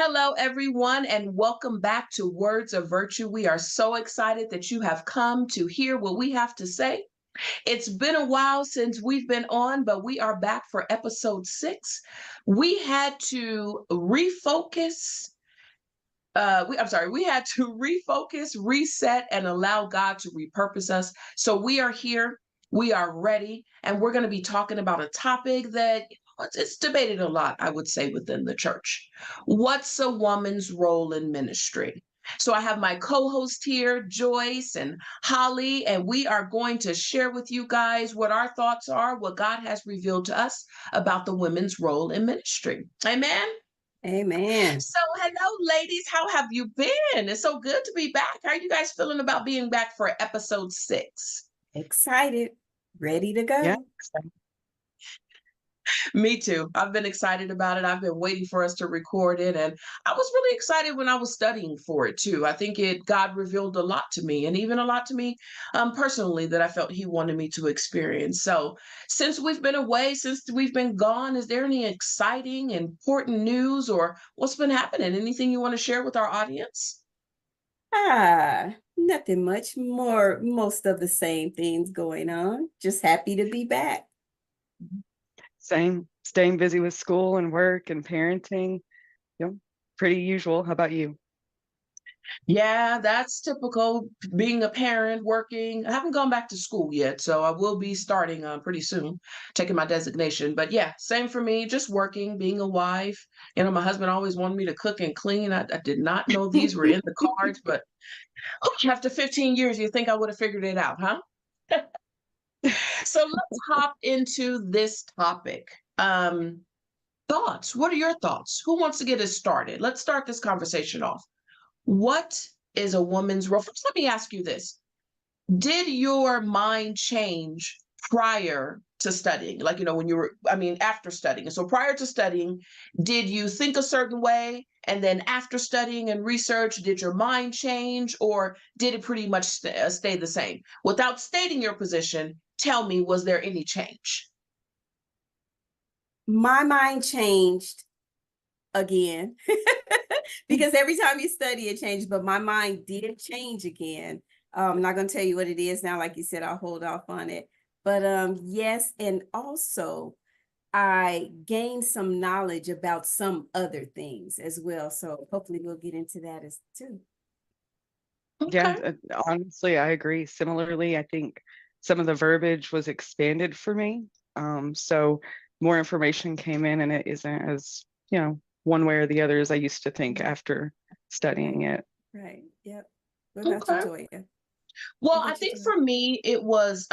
Hello, everyone, and welcome back to Words of Virtue. We are so excited that you have come to hear what we have to say. It's been a while since we've been on, but we are back for episode 6. We had to refocus. We had to refocus, reset, and allow God to repurpose us. So we are here, we are ready, and we're going to be talking about a topic that it's debated a lot, I would say, within the church. What's a woman's role in ministry? So I have my co-host here, Joyce and Holly, and we are going to share with you guys what our thoughts are, what God has revealed to us about the women's role in ministry. Amen. Amen. So, hello, ladies. How have you been? It's so good to be back. How are you guys feeling about being back for episode 6? Excited. Ready to go. Yeah. Me too. I've been excited about it. I've been waiting for us to record it. And I was really excited when I was studying for it too. I think God revealed a lot to me and even a lot to me personally that I felt he wanted me to experience. So since we've been away, since we've been gone, is there any exciting, important news or what's been happening? Anything you want to share with our audience? Nothing much more. Most of the same things going on. Just happy to be back. Same, staying busy with school and work and parenting. Pretty usual. How about you? Yeah, that's typical being a parent, working. I haven't gone back to school yet, so I will be starting pretty soon, taking my designation. But yeah, same for me, just working, being a wife. You know, my husband always wanted me to cook and clean. I did not know these were in the cards, but after 15 years, you think I would have figured it out, huh? So let's hop into this topic. Thoughts. What are your thoughts? Who wants to get us started? Let's start this conversation off. What is a woman's role? First, let me ask you this. Did your mind change prior to studying? Like, when after studying. So prior to studying, did you think a certain way? And then after studying and research, did your mind change or did it pretty much stay the same? Without stating your position, tell me, was there any change? My mind changed again because every time you study, it changes. But my mind did change again. I'm not going to tell you what it is now. Like you said, I'll hold off on it. But yes, and also I gained some knowledge about some other things as well. So hopefully we'll get into that as too. Yeah, Okay. honestly, I agree. Similarly, I think some of the verbiage was expanded for me. So more information came in and it isn't as, one way or the other as I used to think after studying it. Right. Yep. What about you, Okay. Toya? Well, What I about you, think Toya? for me, it was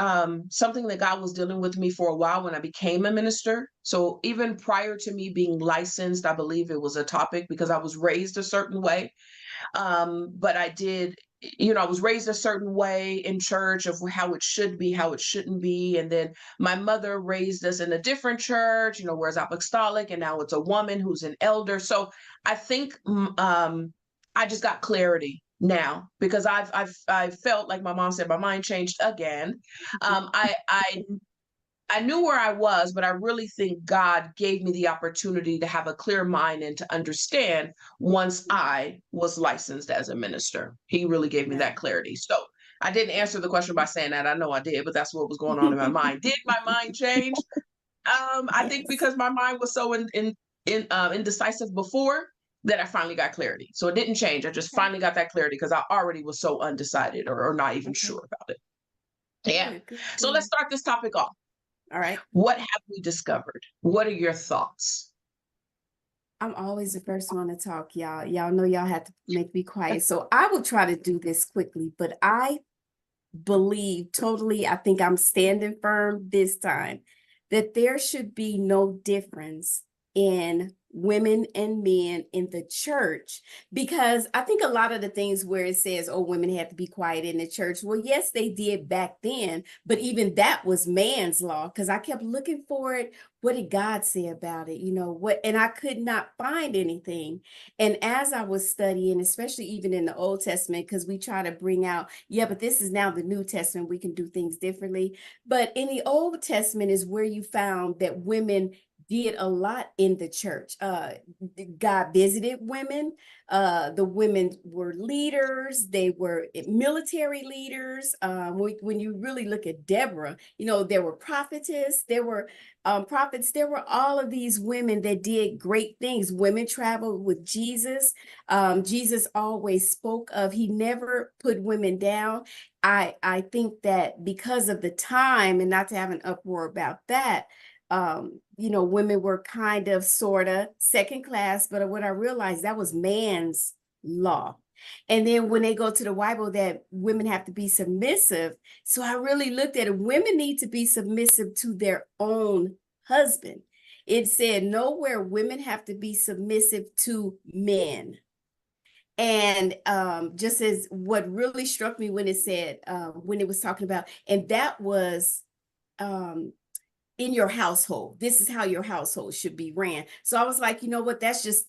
something that God was dealing with me for a while when I became a minister. So even prior to me being licensed, I believe it was a topic because I was raised a certain way. But I was raised a certain way in church of how it should be, how it shouldn't be. And then my mother raised us in a different church, whereas apostolic, and now it's a woman who's an elder. So I think I just got clarity now because I've felt like my mom said, my mind changed again. I knew where I was, but I really think God gave me the opportunity to have a clear mind and to understand once I was licensed as a minister. He really gave me that clarity. So I didn't answer the question by saying that. I know I did, but that's what was going on in my mind. Did my mind change? I think Yes. because my mind was so indecisive before that I finally got clarity. So it didn't change. I just Okay. finally got that clarity because I already was so undecided or not even Okay. sure about it. Yeah. Good. So let's start this topic off. All right. What have we discovered? What are your thoughts? I'm always the first one to talk, y'all. Y'all know y'all have to make me quiet. So I will try to do this quickly, but I believe totally, I think I'm standing firm this time, that there should be no difference in women and men in the church, because I think a lot of the things where it says, oh, women have to be quiet in the church. Well, yes, they did back then, but even that was man's law, because I kept looking for it. What did God say about it? And I could not find anything. And as I was studying, especially even in the Old Testament, because we try to bring out, yeah, but this is now the New Testament, we can do things differently. But in the Old Testament is where you found that women did a lot in the church. God visited women. The women were leaders. They were military leaders. When you really look at Deborah, you know, there were prophetess, there were prophets, there were all of these women that did great things. Women traveled with Jesus. Jesus always spoke of, he never put women down. I think that because of the time, and not to have an uproar about that, you know, women were kind of sort of second class, but what I realized, that was man's law. And then when they go to the Bible, that women have to be submissive. So I really looked at it. Women need to be submissive to their own husband. It said nowhere women have to be submissive to men. And just as what really struck me when it said, when it was talking about, and that was in your household. This is how your household should be ran. So I was like, you know what? That's just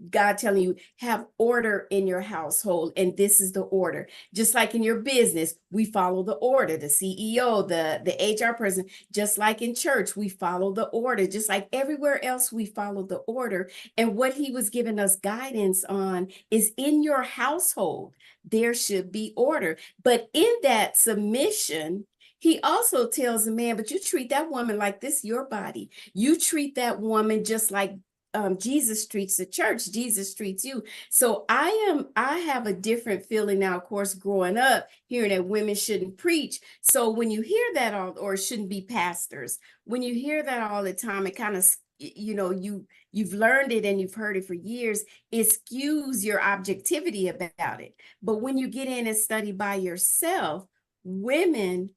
God telling you, have order in your household, and this is the order. Just like in your business, we follow the order, the CEO, the HR person. Just like in church, we follow the order. Just like everywhere else, we follow the order. And what he was giving us guidance on is, in your household, there should be order. But in that submission, he also tells the man, but you treat that woman like this, your body. You treat that woman just like Jesus treats the church. Jesus treats you. So I have a different feeling now, of course, growing up, hearing that women shouldn't preach. So when you hear that all, or shouldn't be pastors, when you hear that all the time, it kind of, you know, you've learned it and you've heard it for years, it skews your objectivity about it. But when you get in and study by yourself, women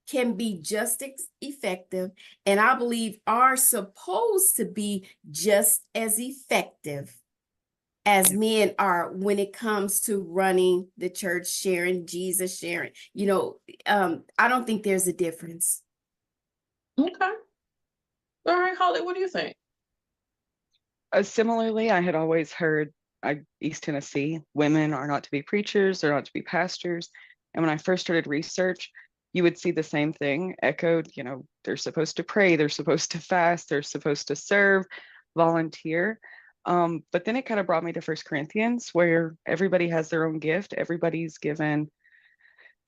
can be just as effective, and I believe are supposed to be just as effective as men are when it comes to running the church, sharing Jesus, sharing, you know, I don't think there's a difference. Okay. All right, Holly, what do you think? Similarly, I had always heard, East Tennessee, women are not to be preachers, they're not to be pastors. And when I first started research, you would see the same thing echoed. You know, they're supposed to pray, they're supposed to fast, they're supposed to serve, volunteer. But then it kind of brought me to First Corinthians, where everybody has their own gift, everybody's given,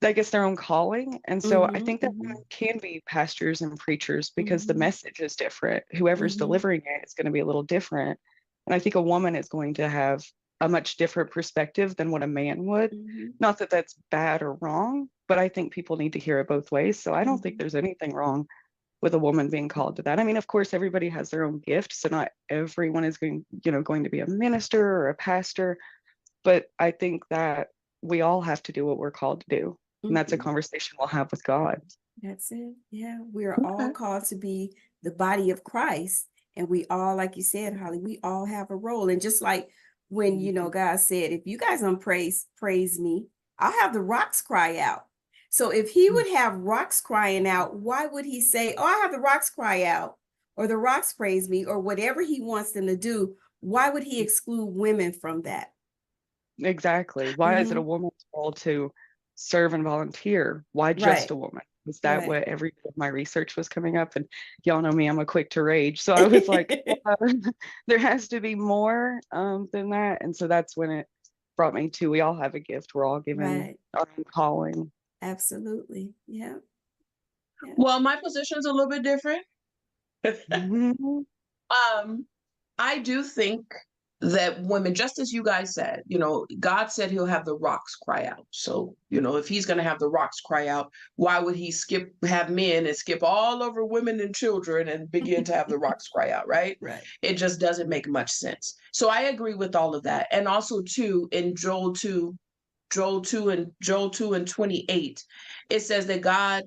I guess, their own calling. And so I think that women can be pastors and preachers because the message is different. Whoever's delivering it is going to be a little different. And I think a woman is going to have a much different perspective than what a man would. Not that that's bad or wrong, but I think people need to hear it both ways. So I don't think there's anything wrong with a woman being called to that. I mean, of course, everybody has their own gift. So not everyone is going to be a minister or a pastor. But I think that we all have to do what we're called to do. And that's a conversation we'll have with God. That's it. Yeah. We are all Okay. called to be the body of Christ. And we all, like you said, Holly, we all have a role. And just like when, you know, God said, if you guys don't praise me, I'll have the rocks cry out. So if he would have rocks crying out, why would he say, oh, I have the rocks cry out, or the rocks praise me, or whatever he wants them to do? Why would he exclude women from that? Exactly. Why is it a woman's role to serve and volunteer? Why just Right. a woman? Was that Right. what every bit of my research was coming up? And y'all know me, I'm a quick to rage. So I was like, there has to be more than that. And so that's when it brought me to, we all have a gift. We're all given Right. our own calling. Absolutely. Yeah. Yeah. Well, my position's a little bit different. Mhm. I do think that women, just as you guys said, you know, God said he'll have the rocks cry out. So, you know, if he's going to have the rocks cry out, why would he have men and skip all over women and children and begin to have the rocks cry out, right? Right. It just doesn't make much sense. So I agree with all of that. And also too, in Joel 2 and 28, it says that God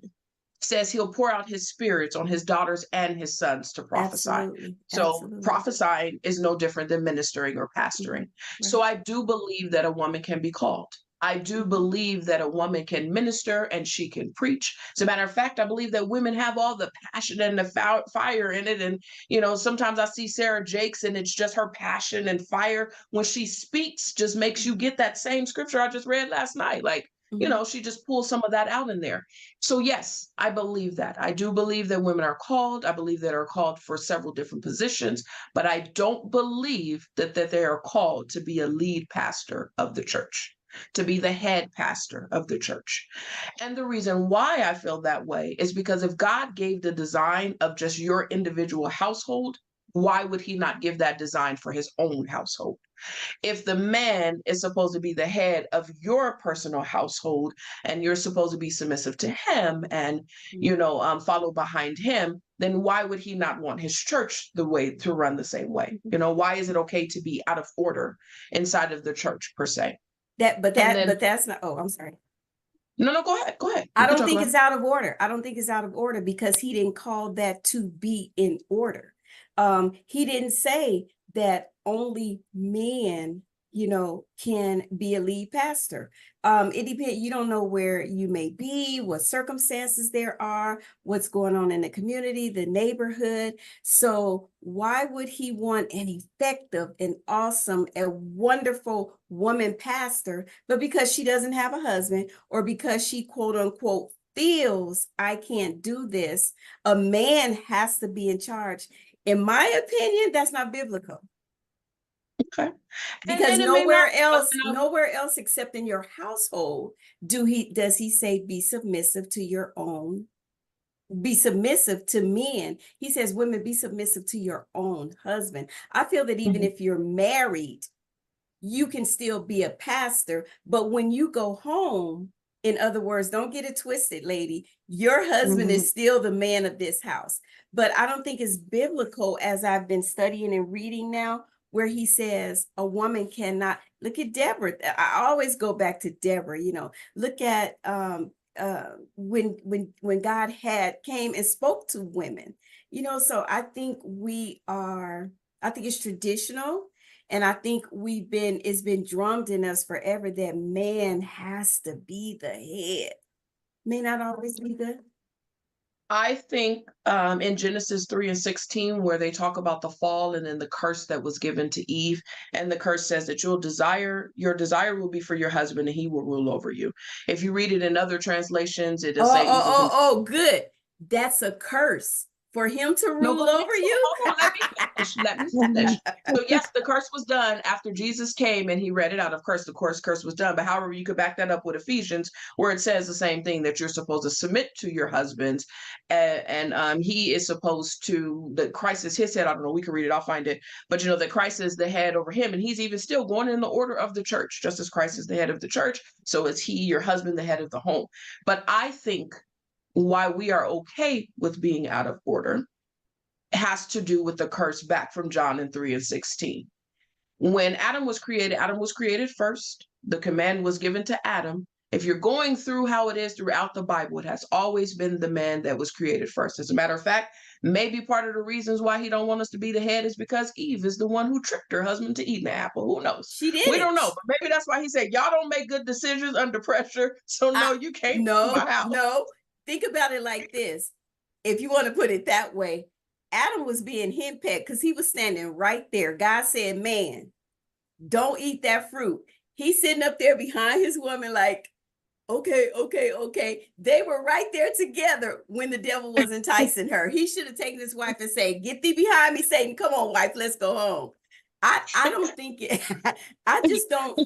says he'll pour out his spirits on his daughters and his sons to prophesy. Absolutely. So Absolutely. prophesying is no different than ministering or pastoring. So I do believe that a woman can be called. I do believe that a woman can minister and she can preach. As a matter of fact, I believe that women have all the passion and the fire in it. And, you know, sometimes I see Sarah Jakes and it's just her passion and fire when she speaks just makes you get that same scripture I just read last night. Like, Mhm. She just pulls some of that out in there. So yes, I believe that. I do believe that women are called. I believe that are called for several different positions, but I don't believe that they are called to be a lead pastor of the church, to be the head pastor of the church. And the reason why I feel that way is because if God gave the design of just your individual household, why would he not give that design for his own household? If the man is supposed to be the head of your personal household and you're supposed to be submissive to him and Mhm. follow behind him, then why would he not want his church the way to run the same way? Why is it okay to be out of order inside of the church per se? And then But that's not, oh, I'm sorry. no, no, go ahead, I you can don't talk think about it's it. out of order. I don't think it's out of order because he didn't call that to be in order. He didn't say that only men, can be a lead pastor. It depends. You don't know where you may be, what circumstances there are, what's going on in the community, the neighborhood. So why would he want an effective and awesome and wonderful woman pastor, but because she doesn't have a husband or because she quote unquote feels I can't do this, a man has to be in charge? In my opinion, that's not biblical. Okay. Because And it may not, nowhere else except in your household does he say be submissive to your own, be submissive to men. He says, women, be submissive to your own husband. I feel that even Mhm. if you're married, you can still be a pastor, but when you go home, in other words, don't get it twisted, lady, your husband Mhm. is still the man of this house. But I don't think it's biblical, as I've been studying and reading now, where he says a woman cannot. Look at Deborah. I always go back to Deborah. Look at when God had came and spoke to women. So I think I think it's traditional, and I think it's been drummed in us forever that man has to be the head. May not always be the. I think in Genesis 3 and 16, where they talk about the fall and then the curse that was given to Eve, and the curse says that your desire will be for your husband and he will rule over you. If you read it in other translations, it does Oh, say oh, evil. oh, good. That's a curse for him to No, rule but over you. hold on, let me finish. Let me finish. So yes, the curse was done after Jesus came and he read it out. Of course, the curse was done. But however, you could back that up with Ephesians, where it says the same thing, that you're supposed to submit to your husbands, and he is supposed to. That Christ is his head. I don't know. We can read it. I'll find it. But that Christ is the head over him, and he's even still going in the order of the church, just as Christ is the head of the church. So is he, your husband, the head of the home. But I think why we are okay with being out of order has to do with the curse back from John in 3 and 16. When Adam was created first. The command was given to Adam. If you're going through how it is throughout the Bible, it has always been the man that was created first. As a matter of fact, maybe part of the reasons why he don't want us to be the head is because Eve is the one who tricked her husband to eat the apple. Who knows? She did We don't it. know, but maybe that's why he said, y'all don't make good decisions under pressure. So I no, you can't in my no, house. no. Think about it like this. If you want to put it that way, Adam was being henpecked because he was standing right there. God said, man, don't eat that fruit. He's sitting up there behind his woman, like, okay, okay, okay. They were right there together when the devil was enticing her. He should have taken his wife and said, get thee behind me, Satan. Come on, wife, let's go home. I don't think it, I just don't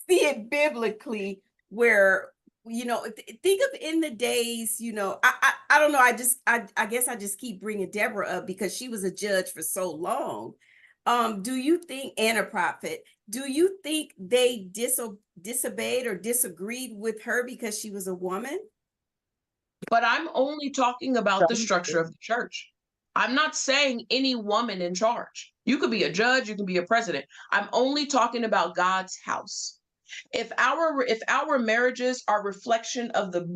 see it biblically where, think of in the days, I don't know. I guess I just keep bringing Deborah up because she was a judge for so long. Do you think, and a prophet, do you think they disobeyed or disagreed with her because she was a woman? But I'm only talking about the structure of the church. I'm not saying any woman in charge. You could be a judge, you can be a president. I'm only talking about God's house. If our marriages are reflection of the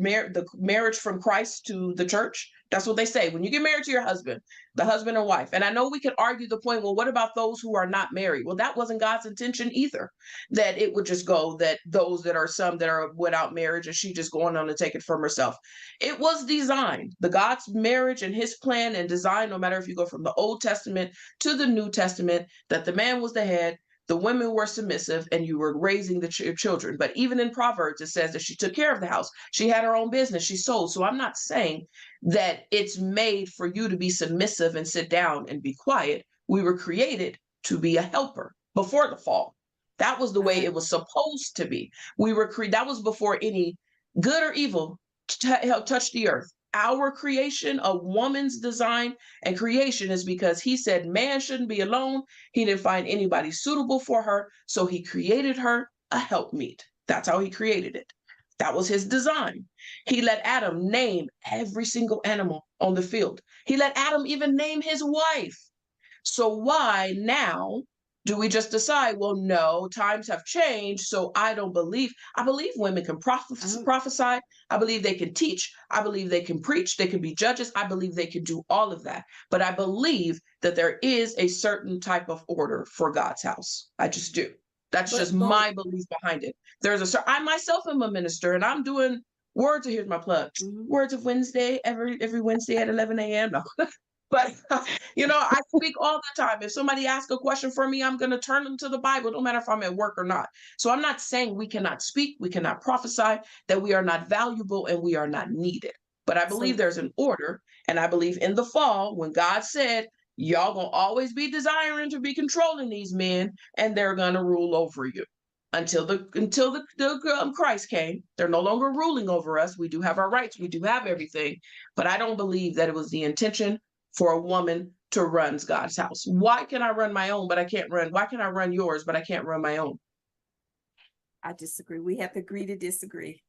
marriage from Christ to the church, that's what they say. When you get married to your husband, the husband and wife. And I know we could argue the point, well, what about those who are not married? Well, that wasn't God's intention either, that it would just go that those that are some that are without marriage and she just going on to take it from herself. It was designed, the God's marriage and his plan and design, no matter if you go from the Old Testament to the New Testament, that the man was the head, the women were submissive and you were raising the children. But even in Proverbs, it says that she took care of the house. She had her own business. She sold. So I'm not saying that it's made for you to be submissive and sit down and be quiet. We were created to be a helper before the fall. That was the way it was supposed to be. We were that was before any good or evil touched the earth. Our creation, a woman's design and creation, is because he said man shouldn't be alone. He didn't find anybody suitable for her, so he created her a helpmeet. That's how he created it. That was his design. He let Adam name every single animal on the field. He let Adam even name his wife. So why now do we just decide, well, no, times have changed, so I don't believe. I believe women can prophesy. I believe they can teach. I believe they can preach. They can be judges. I believe they can do all of that. But I believe that there is a certain type of order for God's house. I just do. That's just my belief behind it. I myself am a minister, and I'm doing words. Here's my plug. Words of Wednesday, every Wednesday at 11 a.m. No. But, I speak all the time. If somebody asks a question for me, I'm going to turn them to the Bible, no matter if I'm at work or not. So I'm not saying we cannot speak, we cannot prophesy, that we are not valuable and we are not needed. But I believe there's an order. And I believe in the fall, when God said, y'all going to always be desiring to be controlling these men, and they're going to rule over you. Until the Christ came, they're no longer ruling over us. We do have our rights. We do have everything. But I don't believe that it was the intention for a woman to run God's house. Why can I run my own, but I can't run? Why can I run yours, but I can't run my own? I disagree. We have to agree to disagree.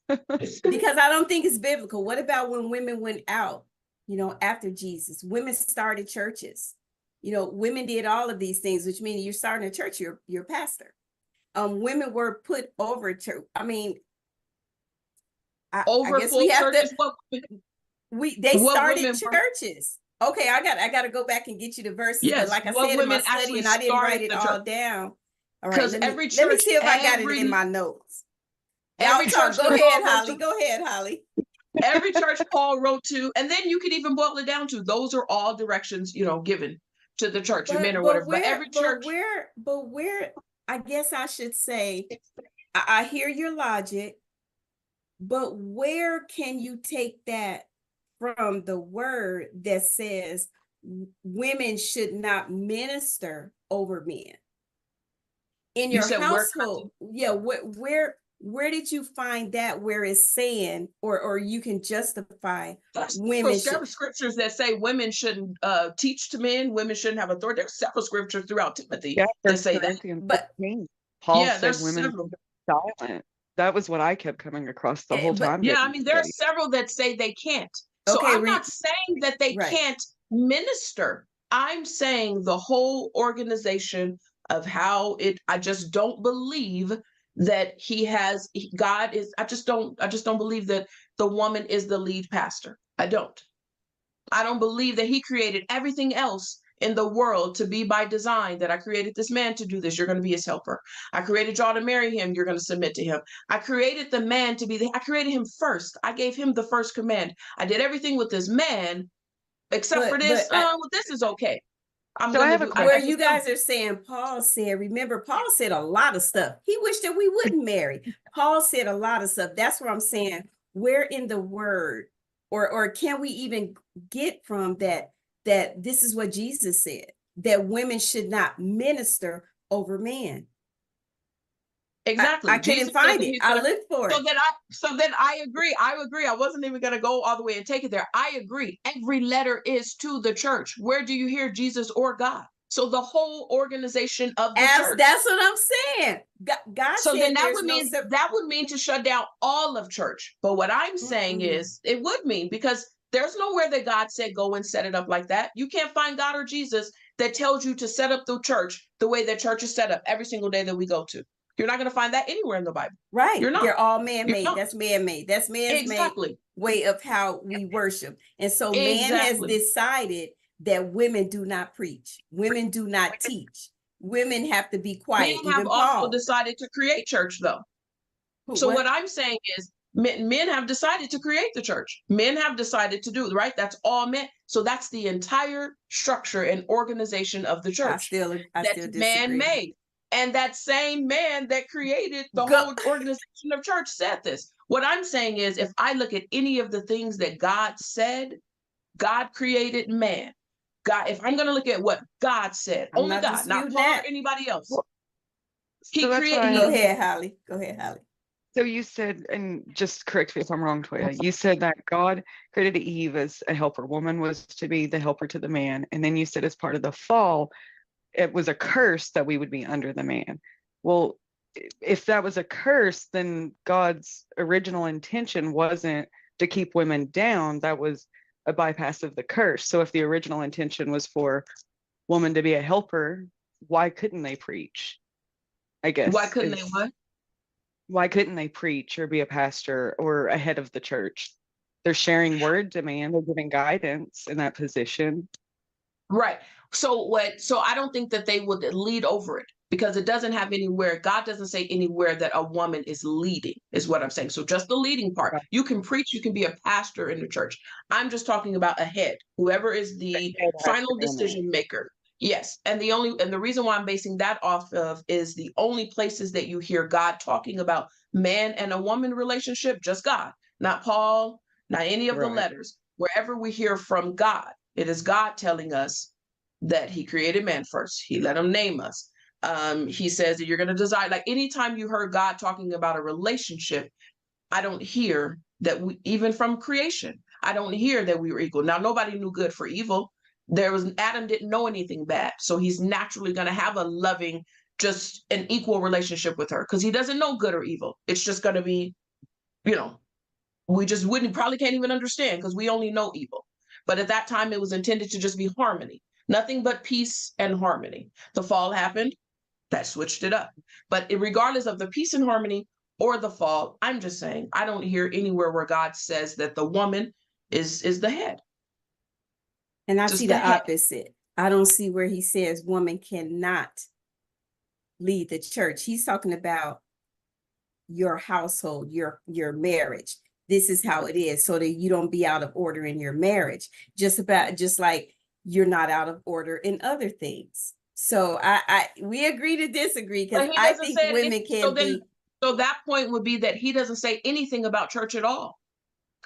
Because I don't think it's biblical. What about when women went out, after Jesus? Women started churches. Women did all of these things, which means you're starting a church, you're a pastor. Women were put over church. I mean, I guess we have churches, they started churches. Okay, I got to go back and get you the verses. Yes, but like I said in my study, and I didn't write it all down. All right, let me see if I got it in my notes. Every church. Go ahead, Holly. Every church Paul wrote to, and then you could even boil it down to those are all directions, given to the church, men or whatever. But every church. But where? I guess I should say, I hear your logic, but where can you take that from the word that says women should not minister over men in your household? Where did you find that where it's saying, or you can justify women? Several scriptures that say women shouldn't teach to men, women shouldn't have authority. There's several scriptures throughout Timothy that say that. But Paul said women silent. That was what I kept coming across the whole time. Yeah, I mean, there are several that say they can't. So I'm not saying that they can't minister. I'm saying the whole organization of how I just don't believe that I just don't believe that the woman is the lead pastor. I don't believe that he created everything else in the world to be by design, that I created this man to do this. You're going to be his helper. I created y'all to marry him. You're going to submit to him. I created the man to be I created him first. I gave him the first command. I did everything with this man, except for this. This is okay. Where you guys are saying Paul said, remember, Paul said a lot of stuff. He wished that we wouldn't marry. Paul said a lot of stuff. That's what I'm saying. Where in the word, or can we even get from that this is what Jesus said, that women should not minister over men? Exactly. I couldn't find it. I looked for it. So then I agree. I wasn't even going to go all the way and take it there. I agree. Every letter is to the church. Where do you hear Jesus or God? So the whole organization of the church. That's what I'm saying. God so said then that would mean to shut down all of church. But what I'm saying is it would mean, because there's nowhere that God said go and set it up like that. You can't find God or Jesus that tells you to set up the church the way the church is set up every single day that we go to. You're not going to find that anywhere in the Bible. Right. You're not. They're all man-made. That's man-made. That's man's made way of how we worship. And so man has decided that women do not preach. Women do not teach. Women have to be quiet. Men have also decided to create church, though. What I'm saying is men have decided to create the church. Men have decided to do it, right? That's all men. So that's the entire structure and organization of the church. I still disagree. Man-made. And that same man that created the Go. whole organization of church said this. What I'm saying is, if I look at any of the things that God said, God created man. God, if I'm going to look at what God said, I'm only not God, not disputing Paul that. or anybody else. Well, He so that's created. why. Go ahead, Holly. Go ahead, Holly. So you said, and just correct me if I'm wrong, Toya, you said that God created Eve as a helper. Woman was to be the helper to the man. And then you said as part of the fall, it was a curse that we would be under the man. Well, if that was a curse, then God's original intention wasn't to keep women down. That was a bypass of the curse. So if the original intention was for woman to be a helper, why couldn't they preach? I guess Why couldn't they what? why couldn't they preach or be a pastor or a head of the church? They're sharing word to man, they're giving guidance in that position. Right. So I don't think that they would lead over it, because it doesn't have anywhere, God doesn't say anywhere that a woman is leading, is what I'm saying. So just the leading part. Right. You can preach, you can be a pastor in the church. I'm just talking about a head, whoever is the Head has final to be a man. decision maker. Yes. And the reason why I'm basing that off of is the only places that you hear God talking about man and a woman relationship, just God, not Paul, not any of the Right. letters. Wherever we hear from God, it is God telling us that he created man first. He let him name us. He says that you're going to desire, like anytime you heard God talking about a relationship, I don't hear that we, even from creation, I don't hear that we were equal. Now, nobody knew good for evil. Adam didn't know anything bad. So he's naturally going to have a loving, just an equal relationship with her, because he doesn't know good or evil. It's just going to be, you know, we just wouldn't, probably can't even understand, because we only know evil. But at that time, it was intended to just be harmony, nothing but peace and harmony. The fall happened, that switched it up. But regardless of the peace and harmony or the fall, I'm just saying, I don't hear anywhere where God says that the woman is the head. And I Just see the the head. opposite. I don't see where he says woman cannot lead the church. He's talking about your household, your marriage. This is how it is, so that you don't be out of order in your marriage. Just like you're not out of order in other things. So we agree to disagree, because But he I doesn't think say it. women can be So that point would be that he doesn't say anything about church at all.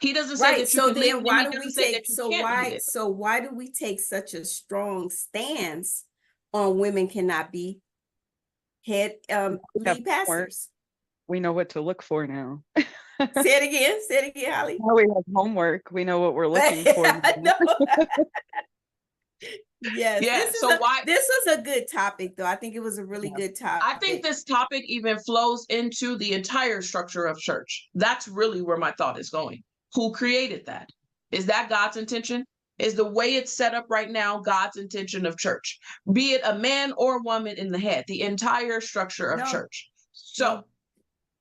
He doesn't say right. that you So can lead it, then and why he do doesn't we say take that you can't lead it. so why do we take such a strong stance on women cannot be head We have lead homework. pastors? We know what to look for now. Say it again, Holly. Now we have homework. We know what we're looking for. No. Yes, Yeah. this was a good topic, though. I think it was a really Yeah. good I think topic. this topic even flows into the entire structure of church. That's really where my thought is going. Who created that? Is that God's intention? Is the way it's set up right now God's intention of church? Be it a man or woman in the head, the entire structure of No, church. no.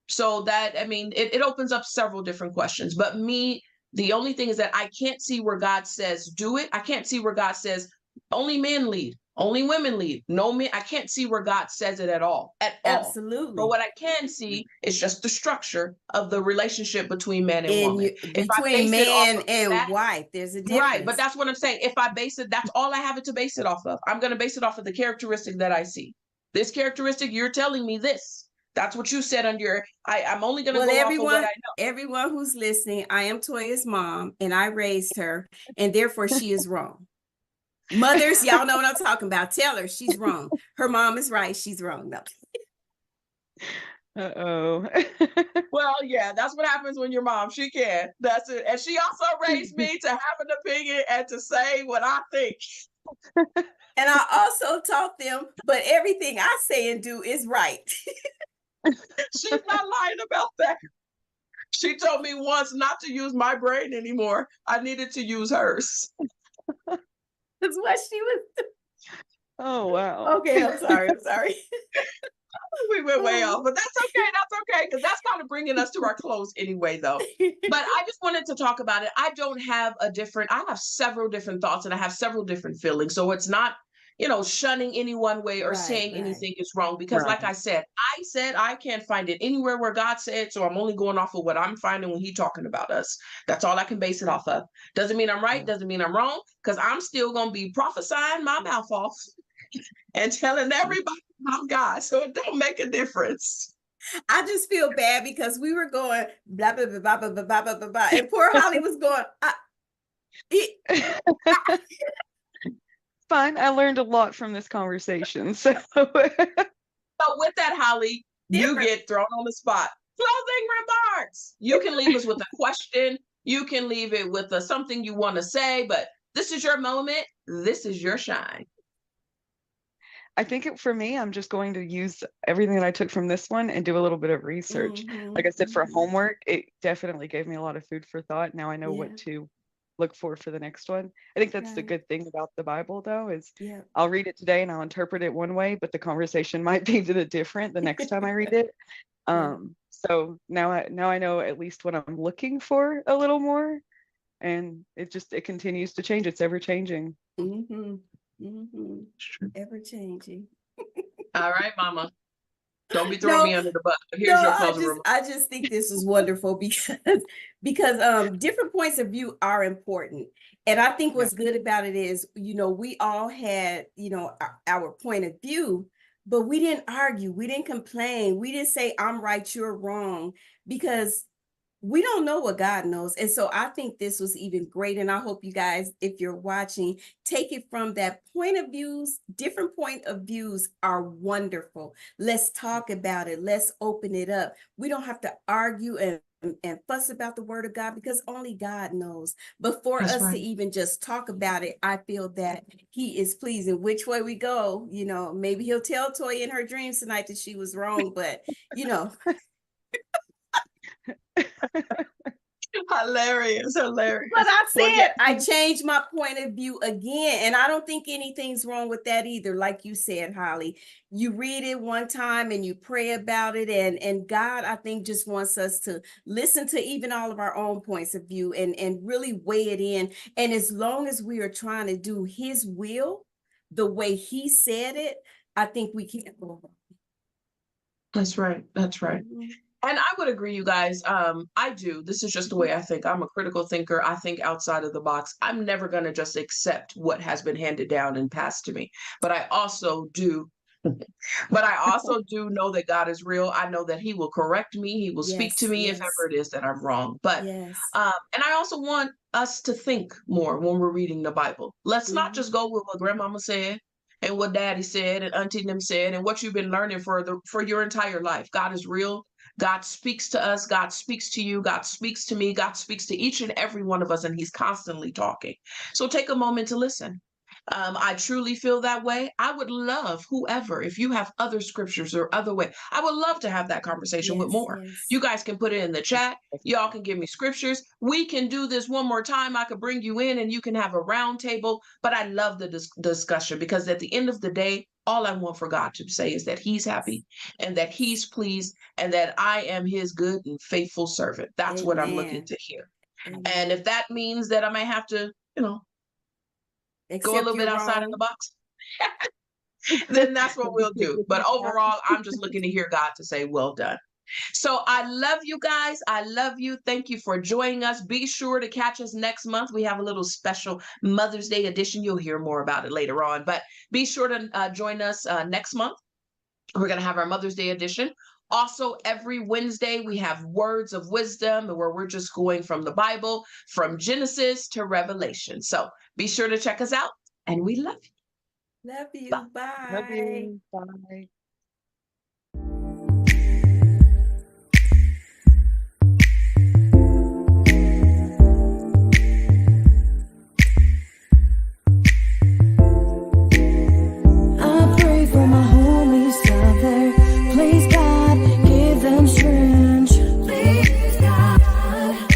So that, I mean, it opens up several different questions. But me, the only thing is that I can't see where God says do it. I can't see where God says only men lead, only women lead. No men. I can't see where God says it at all. At all. But Absolutely. what I can see is just the structure of the relationship between man and And woman. If I between base it off man of and that, wife, there's a difference. right, but that's what I'm saying. If I base it, that's all I have it to base it off of. I'm going to base it off of the characteristic that I see. This characteristic, you're telling me this. That's what you said on your. I'm only going to go off of what I know. Everyone who's listening, I am Toya's mom, and I raised her, and therefore she is wrong. Mothers, y'all know what I'm talking about. Tell her she's wrong. Her mom is right. She's wrong. No. Uh-oh. Well, yeah, that's what happens when your mom, she can. That's it. And she also raised me to have an opinion and to say what I think. And I also taught them, but everything I say and do is right. She's not lying about that. She told me once not to use my brain anymore. I needed to use hers. That's what she was doing. Oh, wow. Okay, I'm sorry. We went way off, but that's okay, because that's kind of bringing us to our close anyway, though. But I just wanted to talk about it. I have several different thoughts and I have several different feelings. So it's not, shunning any one way or saying anything is wrong, because like I said I can't find it anywhere where God said, so I'm only going off of what I'm finding when he's talking about us. That's all I can base it off of. Doesn't mean I'm right, doesn't mean I'm wrong, because I'm still going to be prophesying my mouth off. and telling everybody about God. So it don't make a difference. I just feel bad because we were going blah blah blah blah blah blah blah blah, blah and poor Holly was going. Fine. I learned a lot from this conversation. So, So with that, Holly, you Different. get thrown on the spot. Closing remarks. You can leave us with a question. You can leave it with something you want to say, but this is your moment. This is your shine. I think for me, I'm just going to use everything that I took from this one and do a little bit of research. Like I said, for homework, it definitely gave me a lot of food for thought. Now I know Yeah. what to look for the next one. I think that's the Right. good thing about the Bible, though, is Yeah. I'll read it today and I'll interpret it one way, but the conversation might be different the next time I read it. Yeah. So now I know at least what I'm looking for a little more, and it continues to change. It's ever changing. Ever changing. All right, Mama. Don't be throwing me under the bus. But here's No, your closing remark. I just think this is wonderful because different points of view are important. And I think what's good about it is, we all had, our point of view, but we didn't argue, we didn't complain, we didn't say I'm right, you're wrong, because we don't know what God knows. And so I think this was even great. And I hope you guys, if you're watching, take it from that point of views. Different point of views are wonderful. Let's talk about it. Let's open it up. We don't have to argue and fuss about the word of God because only God knows. But for That's us right. to even just talk about it, I feel that he is pleased. And which way we go, maybe he'll tell Toya in her dreams tonight that she was wrong, but Hilarious. But I said I changed my point of view again, and I don't think anything's wrong with that either. Like you said, Holly, you read it one time and you pray about it, and God, I think, just wants us to listen to even all of our own points of view and really weigh it in. And as long as we are trying to do His will the way He said it, I think we can't go wrong. That's right. That's right. And I would agree, you guys. I do. This is just the way I think. I'm a critical thinker. I think outside of the box. I'm never going to just accept what has been handed down and passed to me. But I also do. But I also do know that God is real. I know that He will correct me. He will speak to me if ever it is that I'm wrong. But and I also want us to think more when we're reading the Bible. Let's not just go with what Grandmama said and what Daddy said and Auntie them said and what you've been learning for your entire life. God is real. God speaks to us. God speaks to you. God speaks to me. God speaks to each and every one of us, and He's constantly talking. So take a moment to listen. I truly feel that way. I would love whoever, if you have other scriptures or other way, I would love to have that conversation with more. You guys can put it in the chat. Y'all can give me scriptures. We can do this one more time. I could bring you in and you can have a round table. But I love the discussion because at the end of the day, all I want for God to say is that He's happy and that He's pleased and that I am His good and faithful servant. That's what I'm looking to hear. And if that means that I may have to, go a little bit outside of the box, then that's what we'll do. But overall, I'm just looking to hear God to say, well done. So I love you guys. I love you. Thank you for joining us. Be sure to catch us next month. We have a little special Mother's Day edition. You'll hear more about it later on, but be sure to join us next month. We're going to have our Mother's Day edition. Also, every Wednesday, we have Words of Wisdom where we're just going from the Bible, from Genesis to Revelation. So be sure to check us out, and we love you. Love you. Bye. Bye. Love you. Bye.